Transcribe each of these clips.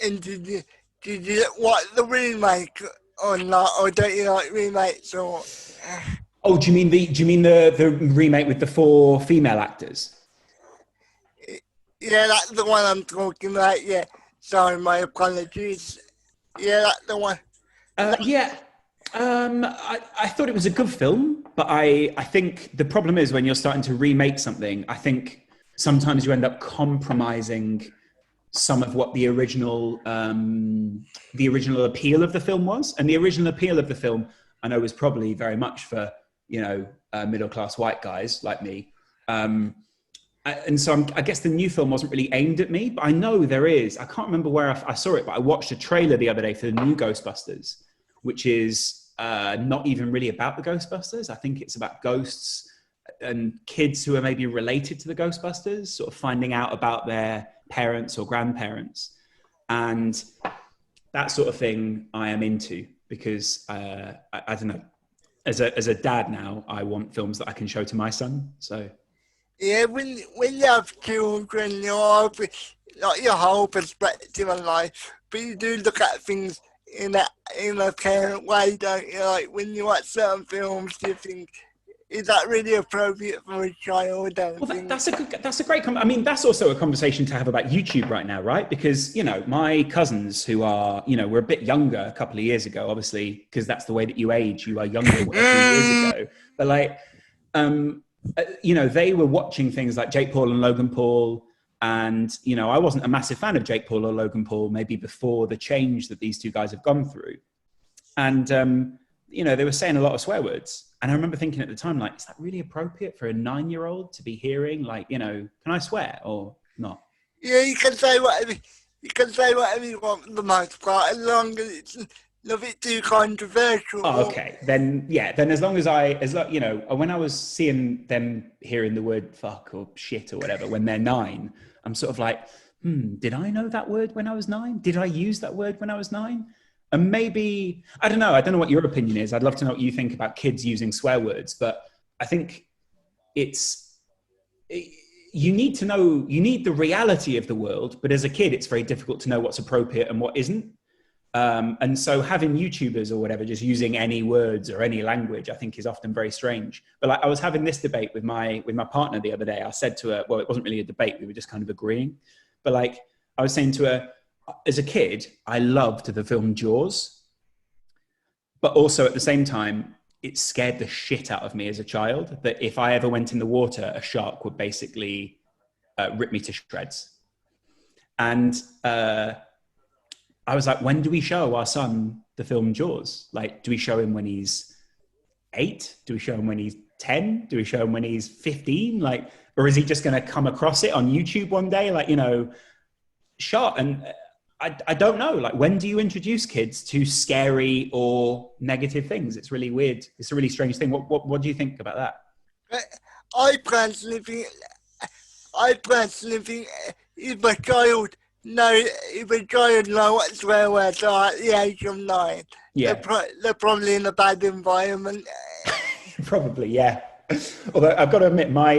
And did you watch the remake or not, or don't you like remakes or? Oh, do you mean the remake with the 4 female actors? Yeah, that's the one I'm talking about. Yeah, sorry, my apologies. Yeah, that's the one. Yeah. I thought it was a good film, but I think the problem is when you're starting to remake something, I think sometimes you end up compromising some of what the original appeal of the film was. And the original appeal of the film, I know, was probably very much for, middle class white guys like me. And so I guess the new film wasn't really aimed at me, but I know there is. I can't remember where I saw it, but I watched a trailer the other day for the new Ghostbusters, which is not even really about the Ghostbusters. I think it's about ghosts and kids who are maybe related to the Ghostbusters, sort of finding out about their parents or grandparents. And that sort of thing I am into because I don't know, as a dad now, I want films that I can show to my son. So Yeah, when you have children, not your whole perspective on life, but you do look at things in a parent way, don't you? Like when you watch certain films, you think, is that really appropriate for a child? well, that's a great. I mean, that's also a conversation to have about YouTube right now, right? Because my cousins who are were a bit younger a couple of years ago, obviously, because that's the way that you age. You are younger a few years ago, but like, they were watching things like Jake Paul and Logan Paul, and I wasn't a massive fan of Jake Paul or Logan Paul, maybe before the change that these two guys have gone through, and they were saying a lot of swear words. And I remember thinking at the time, like, is that really appropriate for a 9-year-old to be hearing? Like, can I swear or not? Yeah, you can say whatever you want for the most part, as long as it's not a bit too controversial. Oh, okay. Then, yeah. Then as long as when I was seeing them hearing the word fuck or shit or whatever when they're 9, I'm sort of like, did I know that word when I was 9? Did I use that word when I was 9? And maybe, I don't know what your opinion is. I'd love to know what you think about kids using swear words, but I think you need the reality of the world, but as a kid, it's very difficult to know what's appropriate and what isn't. And so having YouTubers or whatever, just using any words or any language, I think is often very strange. But like I was having this debate with my partner the other day. I said to her, well, it wasn't really a debate. We were just kind of agreeing. But like I was saying to her, as a kid, I loved the film Jaws, but also at the same time, it scared the shit out of me as a child that if I ever went in the water, a shark would basically rip me to shreds. And I was like, when do we show our son the film Jaws? Like, do we show him when he's 8? Do we show him when he's 10? Do we show him when he's 15? Like, or is he just going to come across it on YouTube one day? Like, shot. And I don't know, like, when do you introduce kids to scary or negative things? It's really weird. It's a really strange thing. What do you think about that? I personally think if a child knows what swear words are at the age of 9, Yeah. they're probably in a bad environment. Probably, yeah. Although I've got to admit, my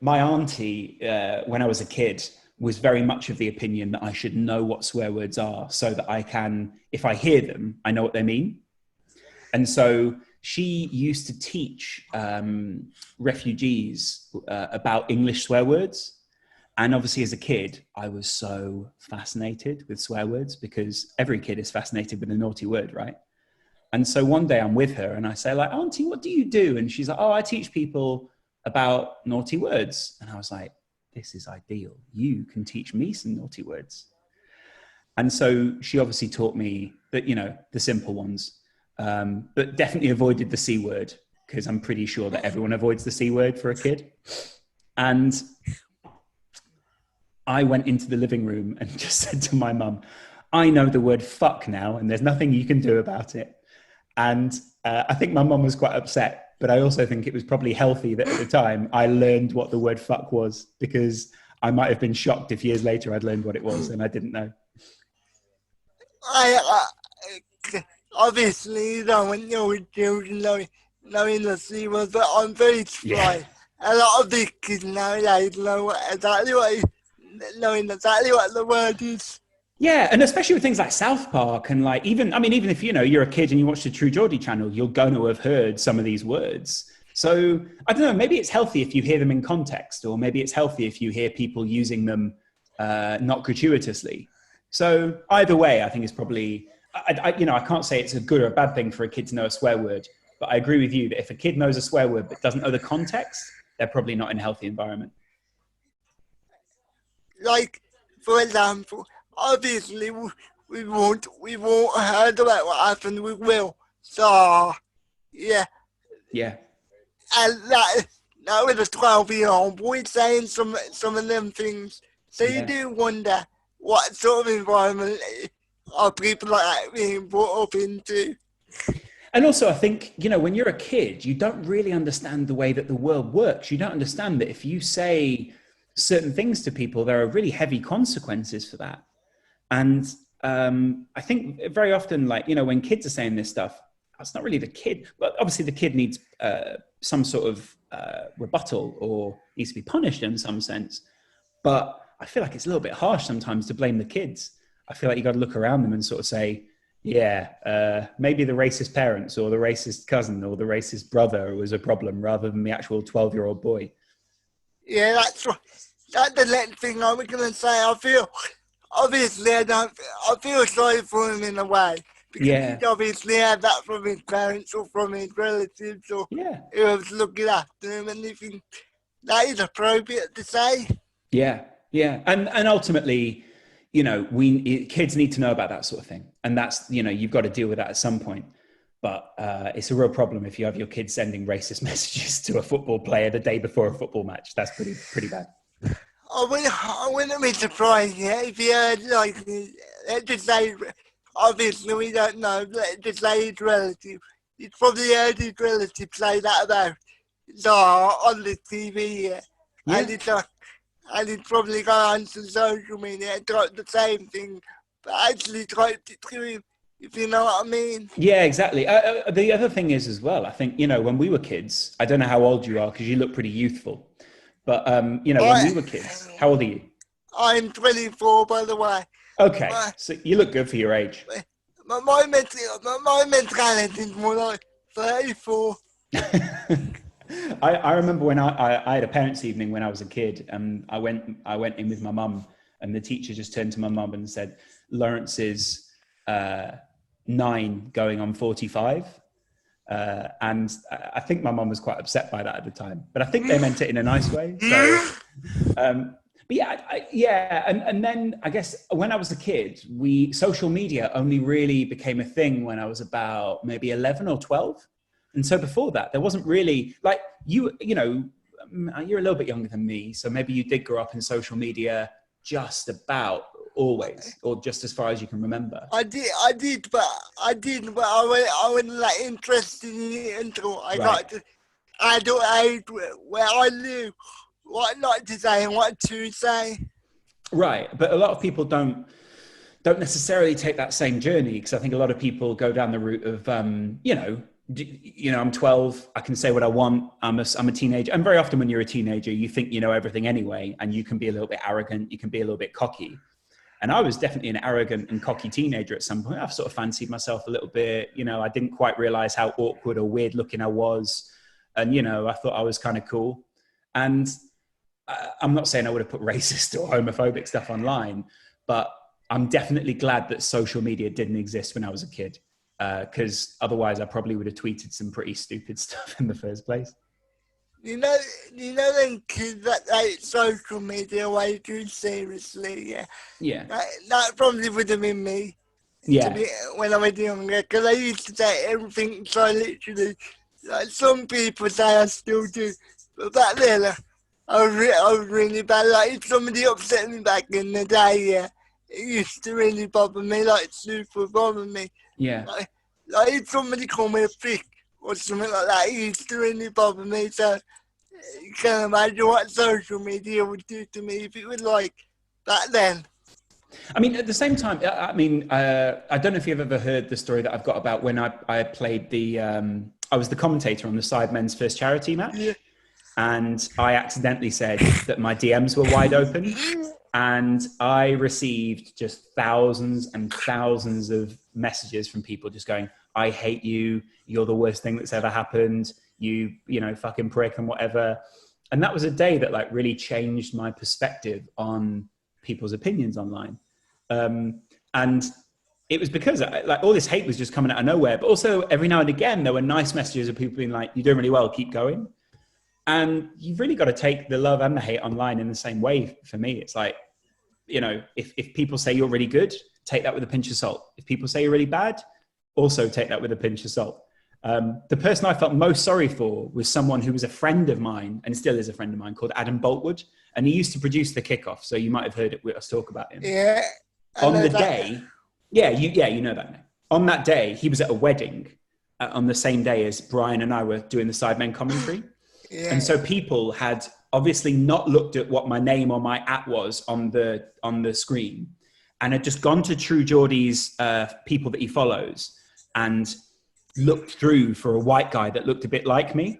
auntie, when I was a kid, was very much of the opinion that I should know what swear words are so that I can, if I hear them, I know what they mean. And so she used to teach refugees about English swear words. And obviously as a kid, I was so fascinated with swear words because every kid is fascinated with a naughty word, right? And so one day I'm with her and I say, like, Auntie, what do you do? And she's like, oh, I teach people about naughty words. And I was like, this is ideal. You can teach me some naughty words. And so she obviously taught me that, the simple ones, but definitely avoided the C word because I'm pretty sure that everyone avoids the C word for a kid. And I went into the living room and just said to my mum, I know the word fuck now and there's nothing you can do about it. And I think my mum was quite upset. But I also think it was probably healthy that at the time I learned what the word fuck was because I might have been shocked if years later I'd learned what it was and I didn't know. I obviously, when you're with children knowing the C word, but I'm very surprised. Yeah. A lot of big kids nowadays know exactly what the word is. Yeah, and especially with things like South Park and like even if you're a kid and you watch the True Geordie channel, you're going to have heard some of these words. So I don't know, maybe it's healthy if you hear them in context, or maybe it's healthy if you hear people using them not gratuitously. So either way, I think it's probably I can't say it's a good or a bad thing for a kid to know a swear word, but I agree with you that if a kid knows a swear word but doesn't know the context, they're probably not in a healthy environment. Like, for example, obviously we won't heard about what happened with Will. So yeah, Yeah. and that was a 12-year-old boy saying some of them things. So you Yeah. do wonder what sort of environment are people like that being brought up into. And also, I think, when you're a kid, you don't really understand the way that the world works. You don't understand that if you say certain things to people, there are really heavy consequences for that. And I think very often, like, when kids are saying this stuff, it's not really the kid. But obviously, the kid needs some sort of rebuttal or needs to be punished in some sense. But I feel like it's a little bit harsh sometimes to blame the kids. I feel like you got to look around them and sort of say, yeah, maybe the racist parents or the racist cousin or the racist brother was a problem rather than the actual 12-year-old boy. Yeah, that's the next thing I was gonna say. I feel obviously I feel sorry for him in a way because Yeah. he obviously had that from his parents or from his relatives or Yeah. whoever's looking after him, and you think that is appropriate to say. Yeah. Yeah. And ultimately, kids need to know about that sort of thing. And that's, you've got to deal with that at some point. But it's a real problem if you have your kids sending racist messages to a football player the day before a football match. That's pretty bad. I wouldn't be surprised, yeah, if you heard, like, let's just say, obviously we don't know, let's just say his relative. He's probably heard his relative say that about on the TV, yeah. Yeah. And he'd probably go on to social media and type the same thing, but actually typed it to him, if you know what I mean. Yeah, exactly. The other thing is as well, I think, when we were kids, I don't know how old you are because you look pretty youthful. But, when we were kids, how old are you? I'm 24, by the way. Okay, so you look good for your age. My mentality is more like 34. I remember when I had a parents' evening when I was a kid, and I went in with my mum, and the teacher just turned to my mum and said, Lawrence is 9 going on 45. And I think my mum was quite upset by that at the time, but I think they meant it in a nice way. So, but yeah, and then I guess when I was a kid, social media only really became a thing when I was about maybe 11 or 12. And so before that, there wasn't really like you're a little bit younger than me. So maybe you did grow up in social media just about always, or just as far as you can remember. I did, but I wasn't like interested in it until I got to adult age where I knew what not to say and what to say. Right, but a lot of people don't necessarily take that same journey, because I think a lot of people go down the route of I'm 12, I can say what I want, I'm a teenager. And very often when you're a teenager, you think you know everything anyway, and you can be a little bit arrogant, you can be a little bit cocky. And I was definitely an arrogant and cocky teenager at some point. I've sort of fancied myself a little bit. I didn't quite realize how awkward or weird looking I was. And, I thought I was kind of cool. And I'm not saying I would have put racist or homophobic stuff online, but I'm definitely glad that social media didn't exist when I was a kid. Because otherwise I probably would have tweeted some pretty stupid stuff in the first place. You know them kids that take social media way too seriously, yeah. Yeah. That probably would have been me. Yeah. When I was younger, because I used to take everything so literally. Like some people say I still do, but back then I was really bad. Like if somebody upset me back in the day, yeah, it used to really bother me, like super bother me. Yeah. Like if somebody called me a prick or something like that, it used to really bother me. So you can imagine what social media would do to me if it was like back then. I mean, at the same time, I don't know if you've ever heard the story that I've got about when I played I was the commentator on the Sidemen's first charity match. Yeah. And I accidentally said that my DMs were wide open. And I received just thousands and thousands of messages from people just going, I hate you. You're the worst thing that's ever happened. You know, fucking prick and whatever. And that was a day that like really changed my perspective on people's opinions online. And it was because like all this hate was just coming out of nowhere, but also every now and again, there were nice messages of people being like, you're doing really well, keep going. And you've really got to take the love and the hate online in the same way. For me, it's like, you know, if people say you're really good, take that with a pinch of salt. If people say you're really bad, also take that with a pinch of salt. The person I felt most sorry for was someone who was a friend of mine and still is a friend of mine called Adam Boltwood. And he used to produce The Kickoff. So you might have heard us talk about him. Yeah. On the day, you know that name. On that day, he was at a wedding on the same day as Brian and I were doing the Sidemen commentary. Yeah. And so people had obviously not looked at what my name or my @ was on the screen and had just gone to True Geordie's people that he follows and looked through for a white guy that looked a bit like me.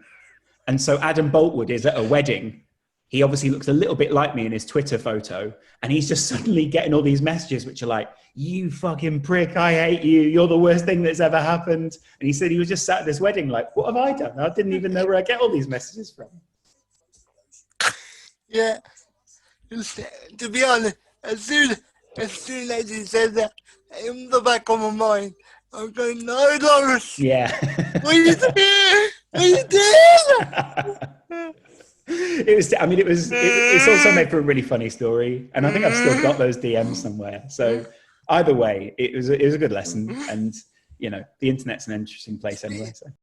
And so Adam Boltwood is at a wedding. He obviously looks a little bit like me in his Twitter photo. And he's just suddenly getting all these messages, which are like, you fucking prick, I hate you. You're the worst thing that's ever happened. And he said he was just sat at this wedding like, what have I done? I didn't even know where I get all these messages from. Yeah. To be honest, as soon as he said that, in the back of my mind, I'm going, no, Doris. Yeah. What are you doing? What are you doing? It's also made for a really funny story. And I think I've still got those DMs somewhere. So either way, it was a good lesson. And, you know, the internet's an interesting place anyway. So.